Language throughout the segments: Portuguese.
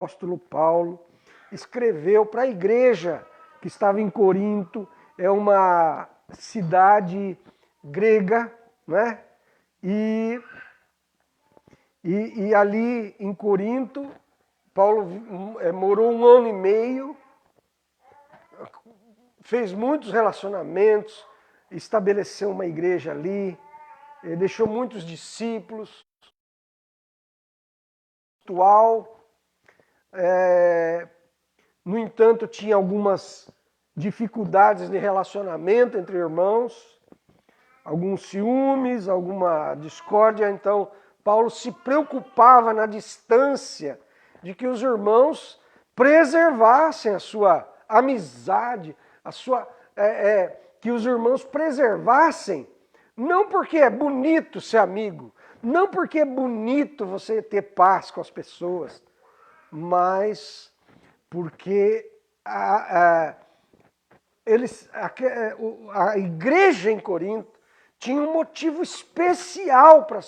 apóstolo Paulo escreveu para a igreja que estava em Corinto, é uma cidade grega, né? E ali em Corinto, Paulo morou 1 ano e meio, fez muitos relacionamentos, estabeleceu uma igreja ali, deixou muitos discípulos. No entanto, tinha algumas dificuldades de relacionamento entre irmãos, alguns ciúmes, alguma discórdia. Então, Paulo se preocupava na distância de que os irmãos preservassem a sua amizade, que os irmãos preservassem, não porque é bonito ser amigo, não porque é bonito você ter paz com as pessoas, mas porque a igreja em Corinto tinha um motivo especial para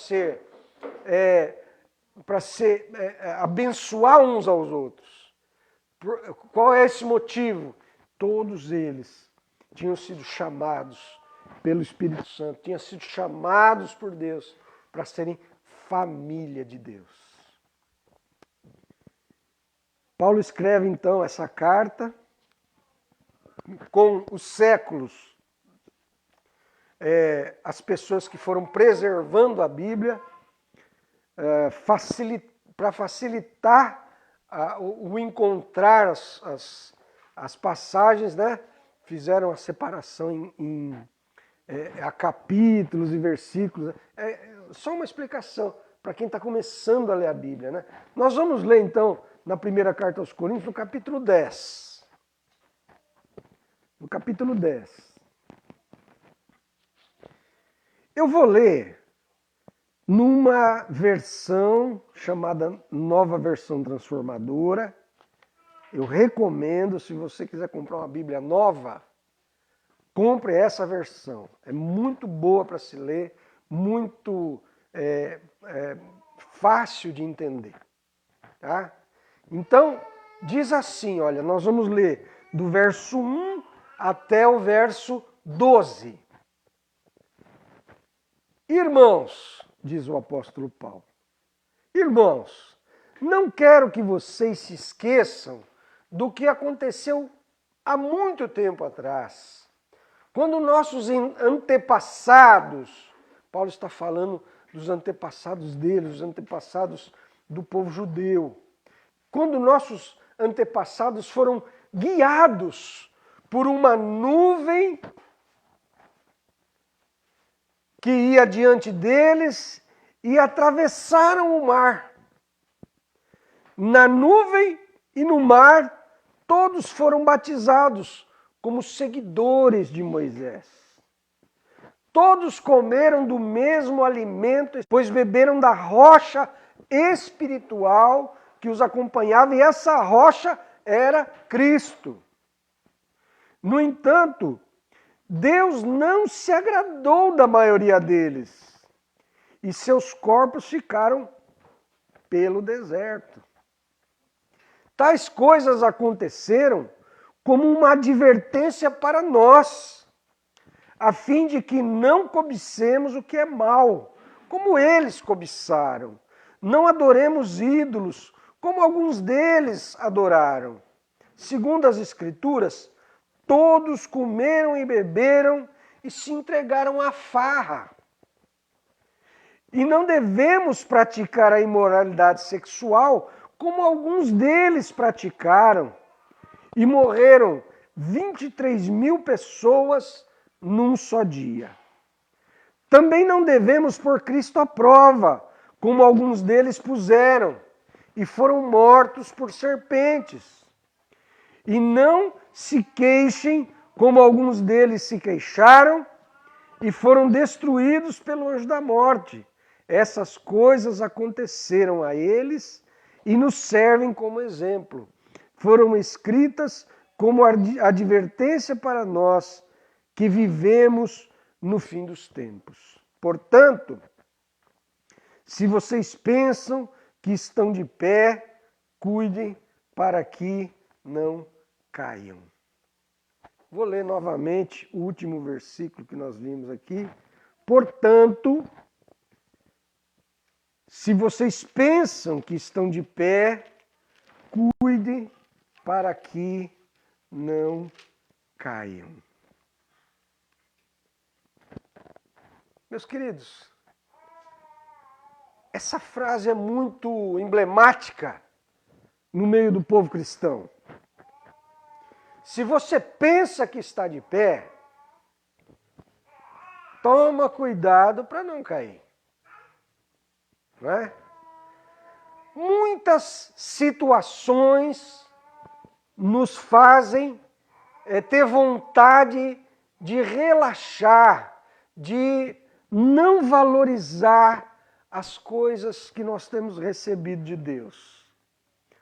abençoar uns aos outros. Qual é esse motivo? Todos eles tinham sido chamados pelo Espírito Santo, tinham sido chamados por Deus para serem família de Deus. Paulo escreve então essa carta. Com os séculos, as pessoas que foram preservando a Bíblia, para facilitar o encontrar as passagens, né? Fizeram a separação em capítulos e versículos. Só uma explicação para quem está começando a ler a Bíblia, né? Nós vamos ler então na primeira carta aos Coríntios, no capítulo 10. No capítulo 10. Eu vou ler numa versão chamada Nova Versão Transformadora. Eu recomendo, se você quiser comprar uma Bíblia nova, compre essa versão. É muito boa para se ler, muito fácil de entender. Tá? Então, diz assim, olha, nós vamos ler do verso 1 até o verso 12. Irmãos, diz o apóstolo Paulo, irmãos, não quero que vocês se esqueçam do que aconteceu há muito tempo atrás, quando nossos antepassados, Paulo está falando dos antepassados dele, os antepassados do povo judeu, quando nossos antepassados foram guiados por uma nuvem que ia diante deles e atravessaram o mar. Na nuvem e no mar, todos foram batizados como seguidores de Moisés. Todos comeram do mesmo alimento, pois beberam da rocha espiritual que os acompanhava, e essa rocha era Cristo. No entanto, Deus não se agradou da maioria deles, e seus corpos ficaram pelo deserto. Tais coisas aconteceram como uma advertência para nós, a fim de que não cobicemos o que é mal, como eles cobiçaram. Não adoremos ídolos, como alguns deles adoraram. Segundo as Escrituras, todos comeram e beberam e se entregaram à farra. E não devemos praticar a imoralidade sexual como alguns deles praticaram. E morreram 23.000 pessoas num só dia. Também não devemos pôr Cristo à prova, como alguns deles puseram, e foram mortos por serpentes. E não se queixem, como alguns deles se queixaram, e foram destruídos pelo anjo da morte. Essas coisas aconteceram a eles e nos servem como exemplo. Foram escritas como advertência para nós que vivemos no fim dos tempos. Portanto, se vocês pensam que estão de pé, cuidem para que não caiam. Vou ler novamente o último versículo que nós vimos aqui. Portanto, se vocês pensam que estão de pé, cuide para que não caiam. Meus queridos, essa frase é muito emblemática no meio do povo cristão. Se você pensa que está de pé, toma cuidado para não cair. Não é? Muitas situações nos fazem ter vontade de relaxar, de não valorizar as coisas que nós temos recebido de Deus.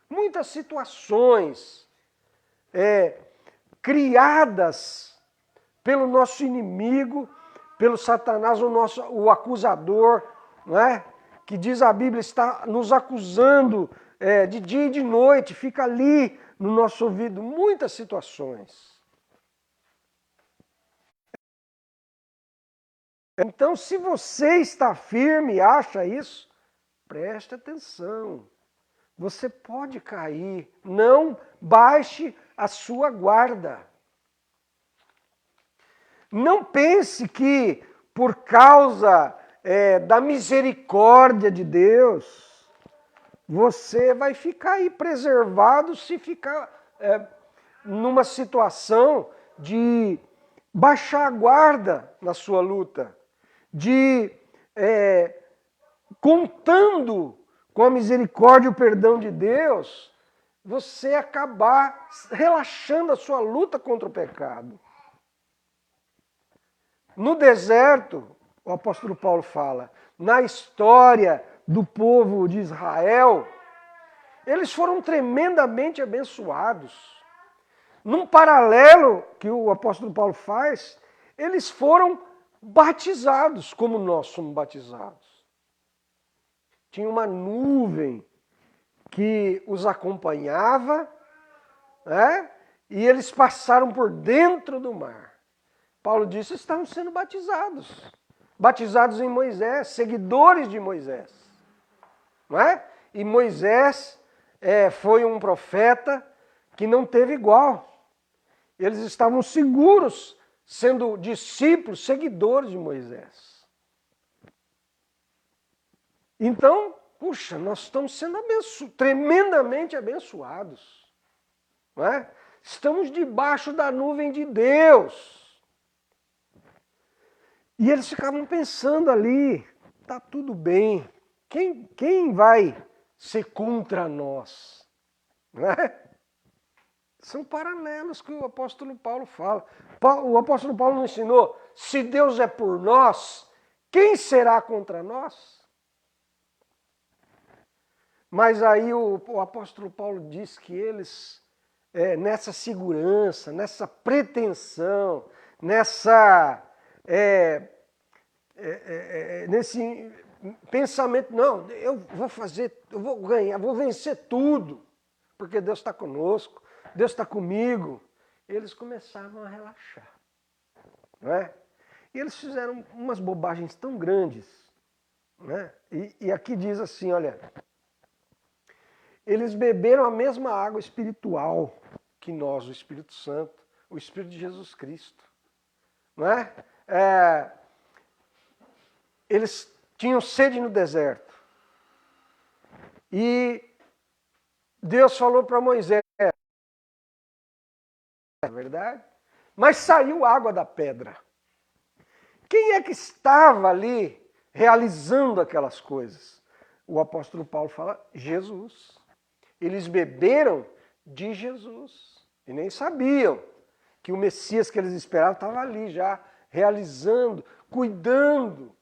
Muitas situações criadas pelo nosso inimigo, pelo Satanás, o acusador, não é? Que diz a Bíblia, está nos acusando de dia e de noite, fica ali no nosso ouvido, muitas situações. Então, se você está firme e acha isso, preste atenção. Você pode cair, não baixe a sua guarda. Não pense que por causa da misericórdia de Deus, você vai ficar aí preservado se ficar numa situação de baixar a guarda na sua luta, de contando com a misericórdia e o perdão de Deus, você acabar relaxando a sua luta contra o pecado. No deserto, o apóstolo Paulo fala, na história do povo de Israel, eles foram tremendamente abençoados. Num paralelo que o apóstolo Paulo faz, eles foram batizados como nós somos batizados. Tinha uma nuvem que os acompanhava, né? E eles passaram por dentro do mar. Paulo disse, estavam sendo batizados. Batizados em Moisés, seguidores de Moisés. Não é? E Moisés foi um profeta que não teve igual. Eles estavam seguros, sendo discípulos, seguidores de Moisés. Então, puxa, nós estamos sendo tremendamente abençoados. Não é? Estamos debaixo da nuvem de Deus. E eles ficavam pensando ali, tá tudo bem, quem vai ser contra nós? Não é? São paralelos que o apóstolo Paulo fala. O apóstolo Paulo nos ensinou, se Deus é por nós, quem será contra nós? Mas aí o apóstolo Paulo diz que eles, nessa segurança, nessa pretensão, nesse pensamento, não, eu vou fazer, eu vou ganhar, vou vencer tudo, porque Deus está conosco, Deus está comigo. Eles começaram a relaxar. Não é? E eles fizeram umas bobagens tão grandes. Né? E aqui diz assim, olha, eles beberam a mesma água espiritual que nós, o Espírito Santo, o Espírito de Jesus Cristo. Não é? Eles tinham sede no deserto. E Deus falou para Moisés, é verdade? Mas saiu água da pedra. Quem é que estava ali realizando aquelas coisas? O apóstolo Paulo fala, Jesus. Eles beberam de Jesus. E nem sabiam que o Messias que eles esperavam estava ali já, realizando, cuidando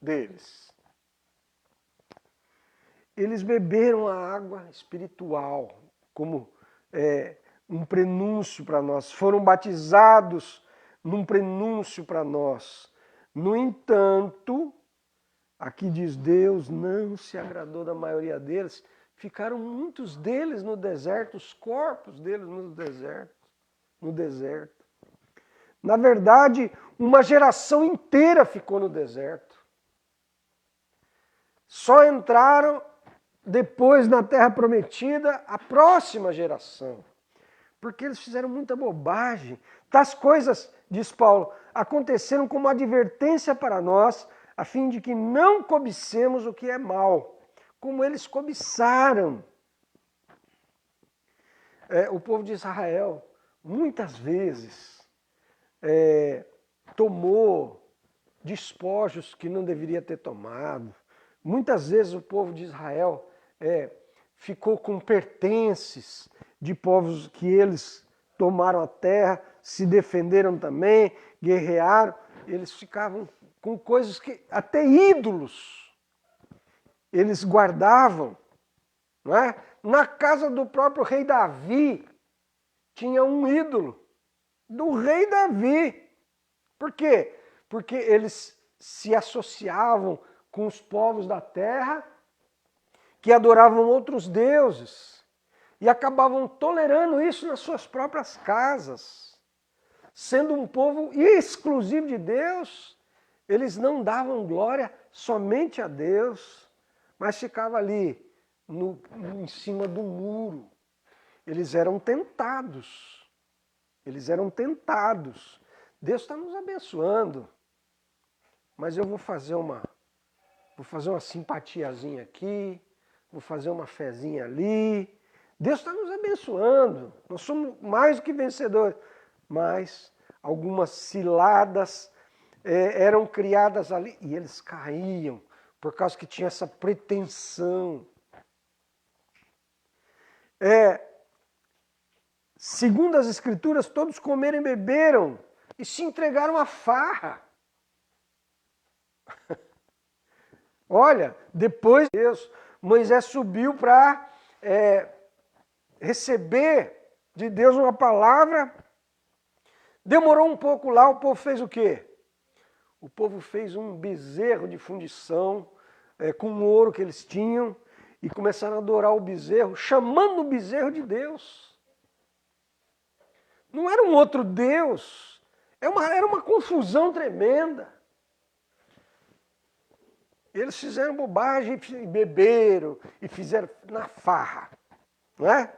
deles. Eles beberam a água espiritual, como um prenúncio para nós. Foram batizados num prenúncio para nós. No entanto, aqui diz, Deus não se agradou da maioria deles, ficaram muitos deles no deserto, os corpos deles no deserto. Na verdade, uma geração inteira ficou no deserto. Só entraram depois na Terra Prometida a próxima geração. Porque eles fizeram muita bobagem. Tais coisas, diz Paulo, aconteceram como advertência para nós, a fim de que não cobicemos o que é mal, como eles cobiçaram. O povo de Israel, muitas vezes, tomou despojos que não deveria ter tomado. Muitas vezes o povo de Israel ficou com pertences de povos que eles tomaram a terra, se defenderam também, guerrearam. Eles ficavam com coisas que, até ídolos, eles guardavam. Não é? Na casa do próprio rei Davi, tinha um ídolo do rei Davi. Por quê? Porque eles se associavam com os povos da terra que adoravam outros deuses e acabavam tolerando isso nas suas próprias casas. Sendo um povo exclusivo de Deus, eles não davam glória somente a Deus, mas ficavam ali em cima do muro. Eles eram tentados. Eles eram tentados. Deus está nos abençoando. Mas eu vou fazer uma simpatiazinha aqui, vou fazer uma fezinha ali. Deus está nos abençoando. Nós somos mais do que vencedores. Mas algumas ciladas eram criadas ali e eles caíam por causa que tinha essa pretensão. Segundo as Escrituras, todos comeram e beberam e se entregaram à farra. Olha, depois de Deus, Moisés subiu para receber de Deus uma palavra. Demorou um pouco lá, o povo fez o quê? O povo fez um bezerro de fundição com o ouro que eles tinham e começaram a adorar o bezerro, chamando o bezerro de Deus. Não era um outro Deus, era uma confusão tremenda. Eles fizeram bobagem e beberam e fizeram na farra, não é?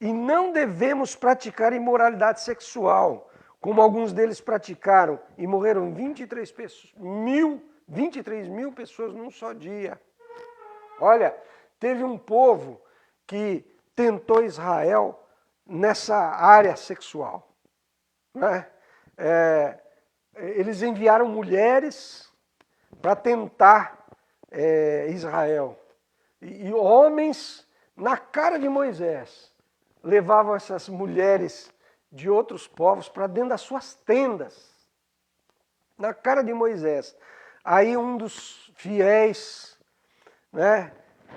E não devemos praticar imoralidade sexual, como alguns deles praticaram e morreram 23 mil pessoas num só dia. Olha, teve um povo que tentou Israel nessa área sexual. Né? Eles enviaram mulheres para tentar Israel. E homens, na cara de Moisés, levavam essas mulheres de outros povos para dentro das suas tendas. Na cara de Moisés. Aí um dos fiéis, né,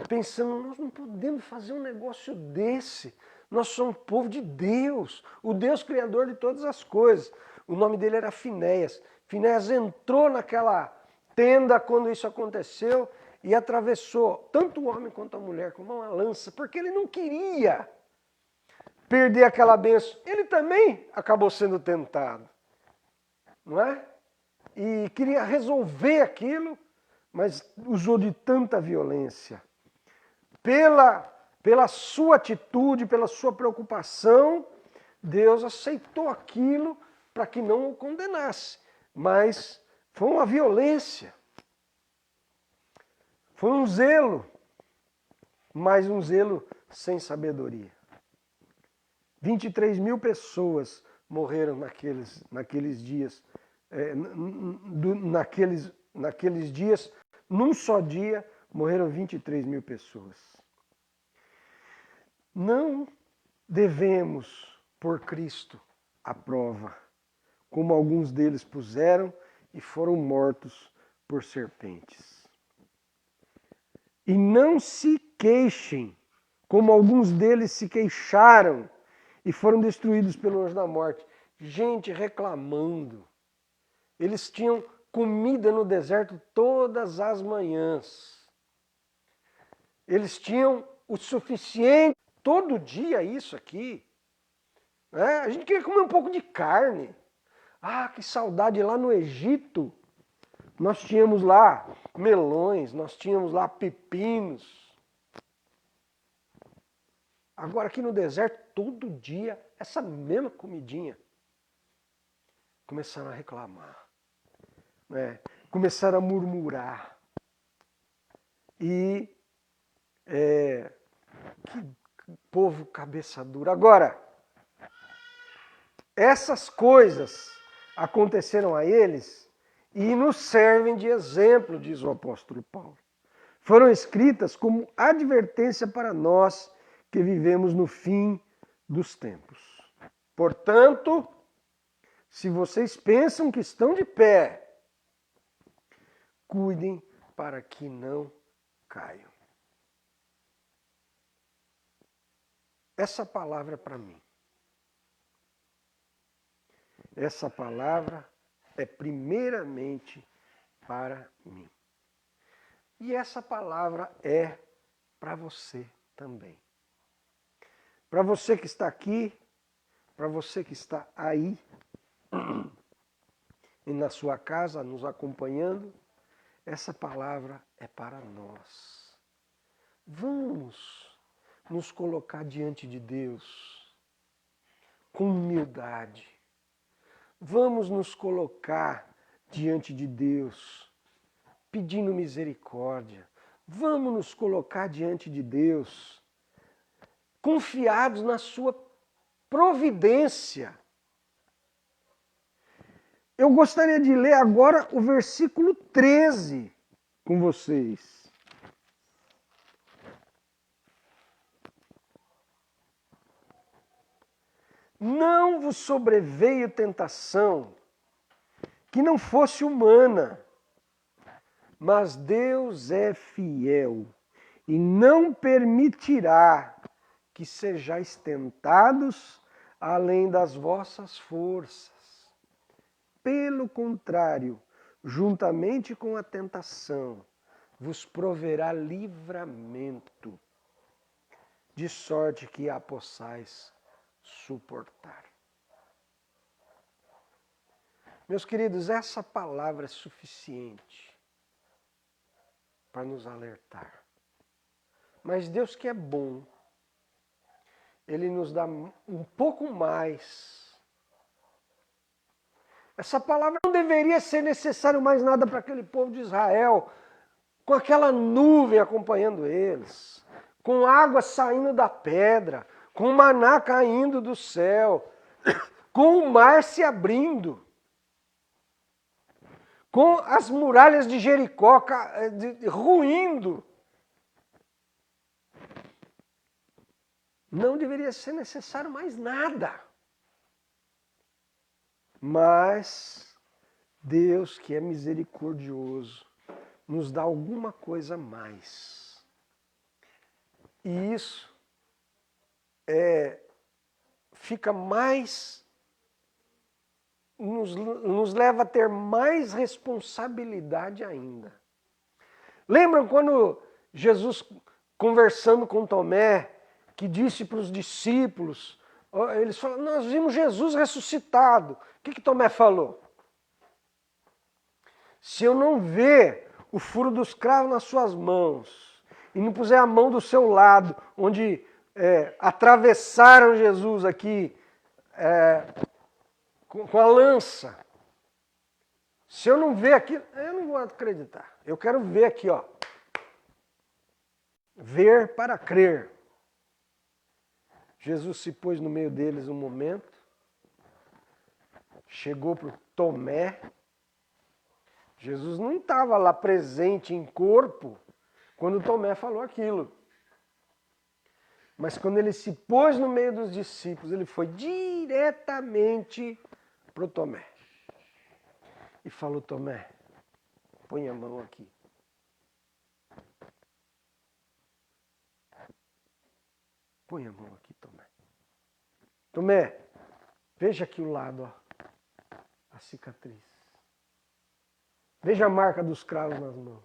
pensando, nós não podemos fazer um negócio desse. Nós somos povo de Deus, o Deus criador de todas as coisas. O nome dele era Finéias. Finéias entrou naquela tenda quando isso aconteceu e atravessou tanto o homem quanto a mulher com uma lança, porque ele não queria perder aquela bênção. Ele também acabou sendo tentado, não é? E queria resolver aquilo, mas usou de tanta violência. Pela sua atitude, pela sua preocupação, Deus aceitou aquilo para que não o condenasse. Mas foi uma violência. Foi um zelo, mas um zelo sem sabedoria. 23 mil pessoas morreram naqueles dias. Naqueles dias, num só dia, morreram 23 mil pessoas. Não devemos pôr Cristo à prova, como alguns deles puseram e foram mortos por serpentes. E não se queixem, como alguns deles se queixaram e foram destruídos pelo anjo da morte. Gente reclamando. Eles tinham comida no deserto todas as manhãs. Eles tinham o suficiente, todo dia isso aqui. Né? A gente queria comer um pouco de carne. Ah, que saudade, lá no Egito. Nós tínhamos lá melões, nós tínhamos lá pepinos. Agora aqui no deserto, todo dia, essa mesma comidinha. Começaram a reclamar. Né? Começaram a murmurar. E que povo cabeça dura. Agora, essas coisas aconteceram a eles e nos servem de exemplo, diz o apóstolo Paulo. Foram escritas como advertência para nós que vivemos no fim dos tempos. Portanto, se vocês pensam que estão de pé, cuidem para que não caiam. Essa palavra é para mim. Essa palavra é primeiramente para mim. E essa palavra é para você também. Para você que está aqui, para você que está aí e na sua casa nos acompanhando, essa palavra é para nós. Vamos nos colocar diante de Deus com humildade. Vamos nos colocar diante de Deus pedindo misericórdia. Vamos nos colocar diante de Deus confiados na sua providência. Eu gostaria de ler agora o versículo 13 com vocês. Não vos sobreveio tentação que não fosse humana, mas Deus é fiel e não permitirá que sejais tentados além das vossas forças. Pelo contrário, juntamente com a tentação, vos proverá livramento, de sorte que a possais suportar. Meus queridos, essa palavra é suficiente para nos alertar. Mas Deus que é bom, Ele nos dá um pouco mais. Essa palavra não deveria ser necessário mais nada para aquele povo de Israel, com aquela nuvem acompanhando eles, com água saindo da pedra, com maná caindo do céu, com o mar se abrindo, com as muralhas de Jericó ruindo. Não deveria ser necessário mais nada. Mas Deus, que é misericordioso, nos dá alguma coisa a mais. E isso fica mais, nos leva a ter mais responsabilidade ainda. Lembram quando Jesus, conversando com Tomé, que disse para os discípulos, eles falaram, nós vimos Jesus ressuscitado. O que Tomé falou? Se eu não ver o furo dos cravos nas suas mãos, e não puser a mão do seu lado, onde atravessaram Jesus aqui com a lança, se eu não ver aqui, eu não vou acreditar. Eu quero ver aqui, ó. Ver para crer. Jesus se pôs no meio deles um momento, chegou para o Tomé. Jesus não estava lá presente em corpo quando Tomé falou aquilo. Mas quando ele se pôs no meio dos discípulos, ele foi diretamente para o Tomé. E falou, Tomé, põe a mão aqui. Põe a mão aqui, Tomé. Tomé, veja aqui o lado, ó, a cicatriz. Veja a marca dos cravos nas mãos.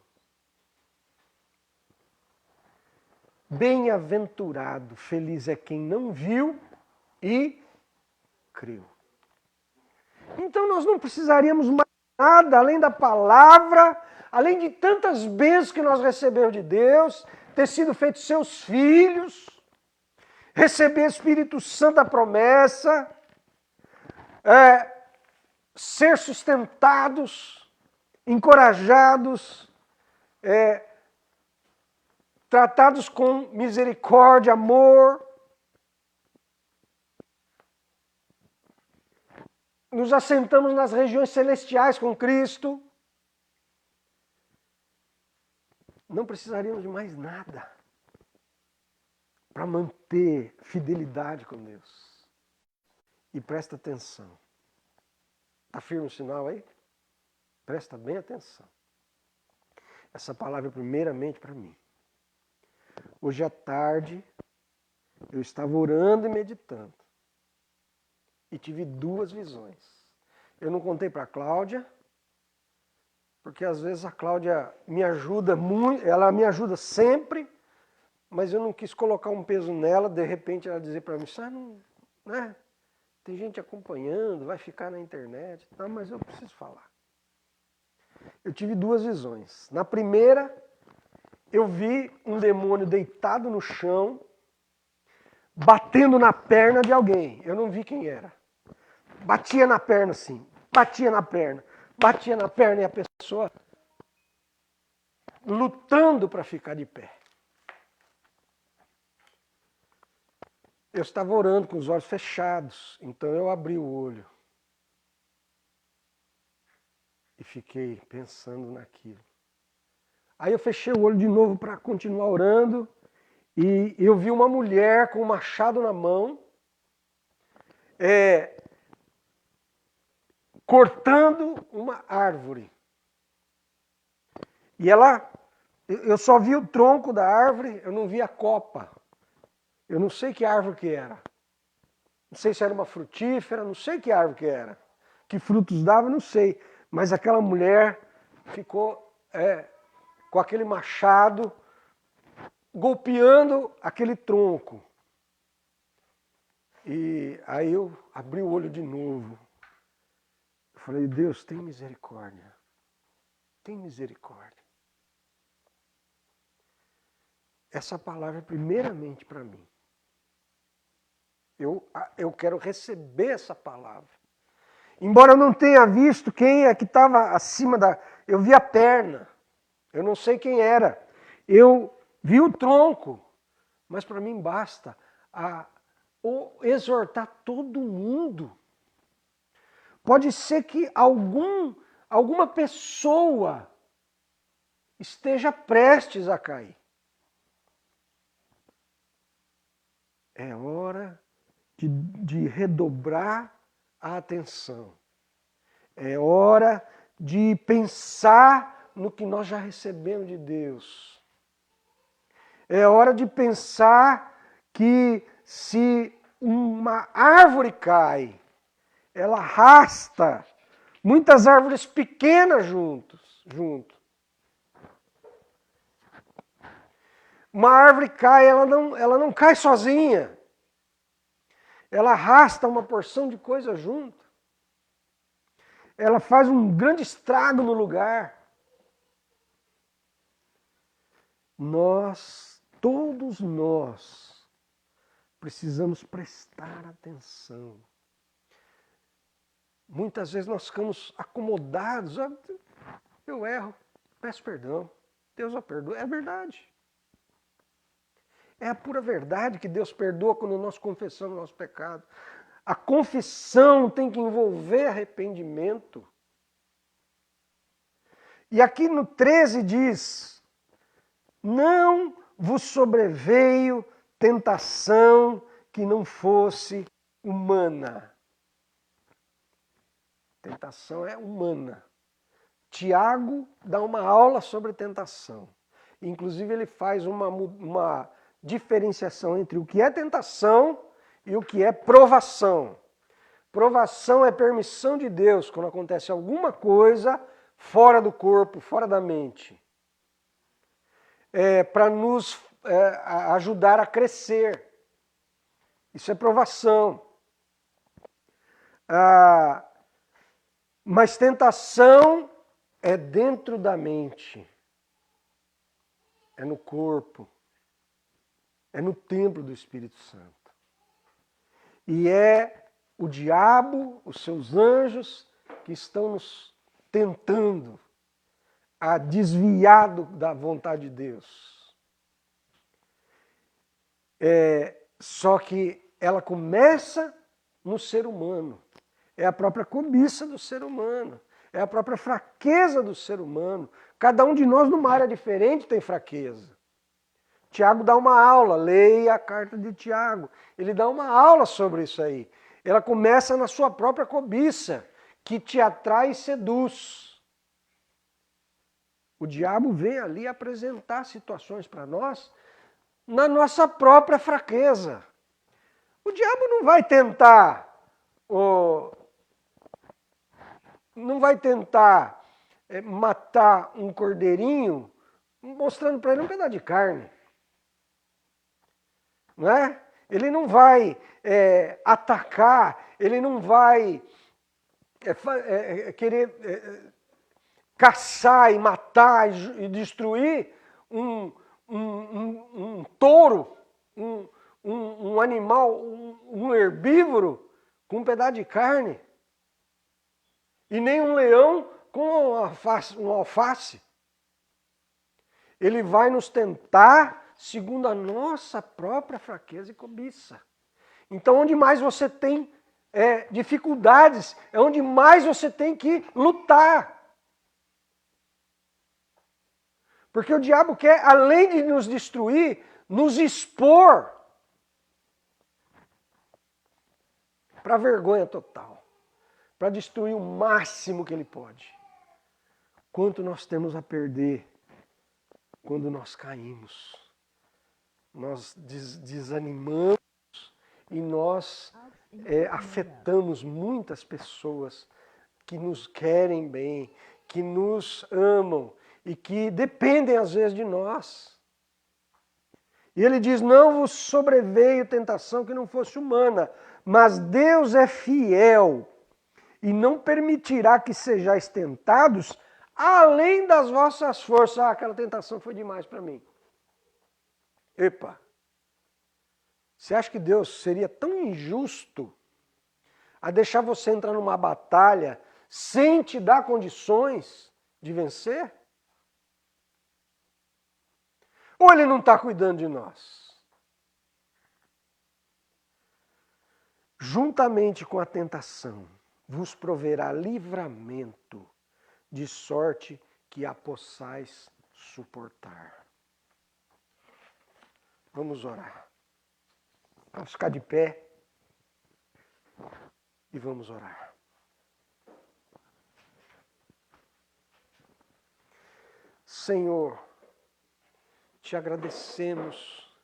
Bem-aventurado, feliz é quem não viu e creu. Então nós não precisaríamos mais nada além da palavra, além de tantas bênçãos que nós recebemos de Deus, ter sido feitos seus filhos, receber Espírito Santo da promessa, ser sustentados, encorajados, tratados com misericórdia, amor. Nos assentamos nas regiões celestiais com Cristo. Não precisaríamos de mais nada para manter fidelidade com Deus. E presta atenção. Está firme o sinal aí? Presta bem atenção. Essa palavra é primeiramente para mim. Hoje à tarde, eu estava orando e meditando. E tive duas visões. Eu não contei para a Cláudia, porque às vezes a Cláudia me ajuda muito, ela me ajuda sempre, mas eu não quis colocar um peso nela, de repente ela dizer para mim, não, né? Tem gente acompanhando, vai ficar na internet, não, mas eu preciso falar. Eu tive duas visões. Na primeira, eu vi um demônio deitado no chão, batendo na perna de alguém. Eu não vi quem era. Batia na perna assim, batia na perna e a pessoa lutando para ficar de pé. Eu estava orando com os olhos fechados, então eu abri o olho. E fiquei pensando naquilo. Aí eu fechei o olho de novo para continuar orando e eu vi uma mulher com um machado na mão, cortando uma árvore. E eu só vi o tronco da árvore, eu não vi a copa. Eu não sei que árvore que era. Não sei se era uma frutífera, não sei que árvore que era. Que frutos dava, não sei. Mas aquela mulher ficou com aquele machado golpeando aquele tronco. E aí eu abri o olho de novo. Eu falei, Deus, tem misericórdia. Tem misericórdia. Essa palavra é primeiramente para mim. Eu quero receber essa palavra. Embora eu não tenha visto quem é que estava acima da... Eu vi a perna. Eu não sei quem era. Eu vi o tronco. Mas para mim basta exortar todo mundo. Pode ser que alguma pessoa esteja prestes a cair. É hora de redobrar a atenção. É hora de pensar no que nós já recebemos de Deus. É hora de pensar que se uma árvore cai, ela arrasta muitas árvores pequenas junto. Uma árvore cai, ela não cai sozinha. Ela arrasta uma porção de coisa junto. Ela faz um grande estrago no lugar. Todos nós, precisamos prestar atenção. Muitas vezes nós ficamos acomodados. Eu erro, peço perdão. Deus o perdoa. É verdade. É a pura verdade que Deus perdoa quando nós confessamos o nosso pecado. A confissão tem que envolver arrependimento. E aqui no 13 diz, não vos sobreveio tentação que não fosse humana. Tentação é humana. Tiago dá uma aula sobre tentação. Inclusive ele faz uma diferenciação entre o que é tentação e o que é provação. Provação é permissão de Deus quando acontece alguma coisa fora do corpo, fora da mente. Para nos ajudar a crescer. Isso é provação. Mas tentação é dentro da mente, é no corpo, é no templo do Espírito Santo. E é o diabo, os seus anjos, que estão nos tentando a desviar da vontade de Deus. Só que ela começa no ser humano. É a própria cobiça do ser humano. É a própria fraqueza do ser humano. Cada um de nós, numa área diferente, tem fraqueza. Tiago dá uma aula, leia a carta de Tiago. Ele dá uma aula sobre isso aí. Ela começa na sua própria cobiça, que te atrai e seduz. O diabo vem ali apresentar situações para nós na nossa própria fraqueza. O diabo não vai tentar matar um cordeirinho mostrando para ele um pedaço de carne. Não é? Ele não vai atacar, ele não vai querer caçar e matar e destruir um touro, um animal, um herbívoro com um pedaço de carne. E nem um leão com um alface. Ele vai nos tentar segundo a nossa própria fraqueza e cobiça. Então, onde mais você tem dificuldades, é onde mais você tem que lutar. Porque o diabo quer, além de nos destruir, nos expor para a vergonha total. Para destruir o máximo que ele pode. Quanto nós temos a perder quando nós caímos. Nós desanimamos e nós afetamos muitas pessoas que nos querem bem, que nos amam e que dependem às vezes de nós. E ele diz, não vos sobreveio tentação que não fosse humana, mas Deus é fiel e não permitirá que sejais tentados além das vossas forças. Aquela tentação foi demais para mim. Epa! Você acha que Deus seria tão injusto a deixar você entrar numa batalha sem te dar condições de vencer? Ou Ele não está cuidando de nós? Juntamente com a tentação, vos proverá livramento, de sorte que a possais suportar. Vamos orar. Vamos ficar de pé e vamos orar. Senhor, te agradecemos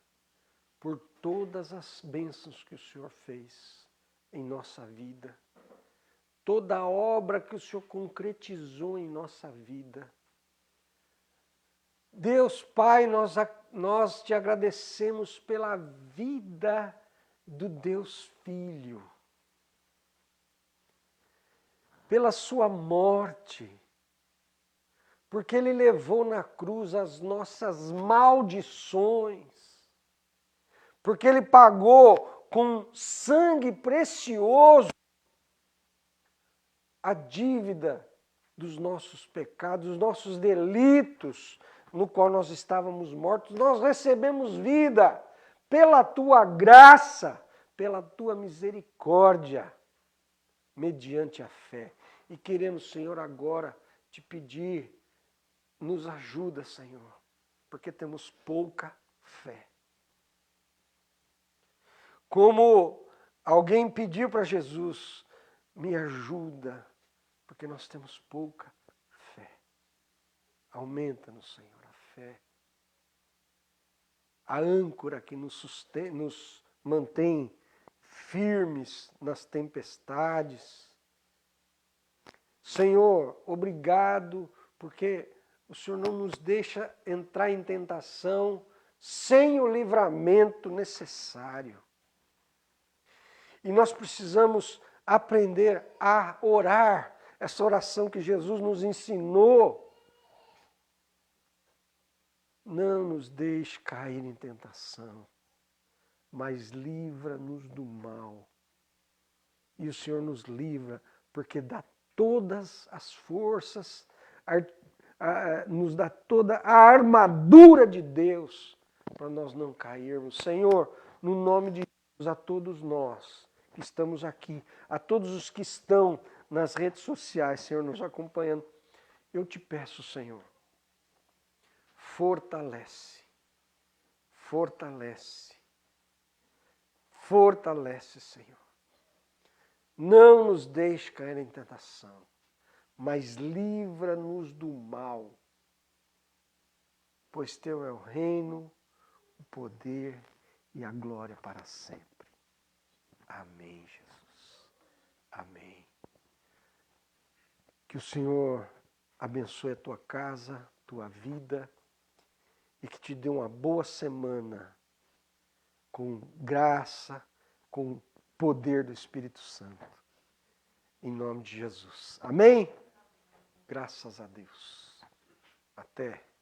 por todas as bênçãos que o Senhor fez em nossa vida, toda a obra que o Senhor concretizou em nossa vida. Deus Pai, nós te agradecemos pela vida do Deus Filho, pela sua morte, porque Ele levou na cruz as nossas maldições, porque Ele pagou com sangue precioso a dívida dos nossos pecados, dos nossos delitos, no qual nós estávamos mortos. Nós recebemos vida pela Tua graça, pela Tua misericórdia, mediante a fé. E queremos, Senhor, agora te pedir, nos ajuda, Senhor, porque temos pouca fé. Como alguém pediu para Jesus, me ajuda, porque nós temos pouca fé. Aumenta-nos, Senhor, a fé. A âncora que nos mantém firmes nas tempestades. Senhor, obrigado, porque o Senhor não nos deixa entrar em tentação sem o livramento necessário. E nós precisamos aprender a orar, essa oração que Jesus nos ensinou. Não nos deixe cair em tentação, mas livra-nos do mal. E o Senhor nos livra, porque dá todas as forças, nos dá toda a armadura de Deus para nós não cairmos. Senhor, no nome de Jesus, a todos nós que estamos aqui, a todos os que estão nas redes sociais, Senhor, nos acompanhando, eu te peço, Senhor, fortalece, fortalece, fortalece, Senhor. Não nos deixe cair em tentação, mas livra-nos do mal, pois teu é o reino, o poder e a glória para sempre. Amém, Jesus. Amém. Que o Senhor abençoe a tua casa, tua vida, e que te dê uma boa semana, com graça, com poder do Espírito Santo. Em nome de Jesus. Amém? Graças a Deus. Até.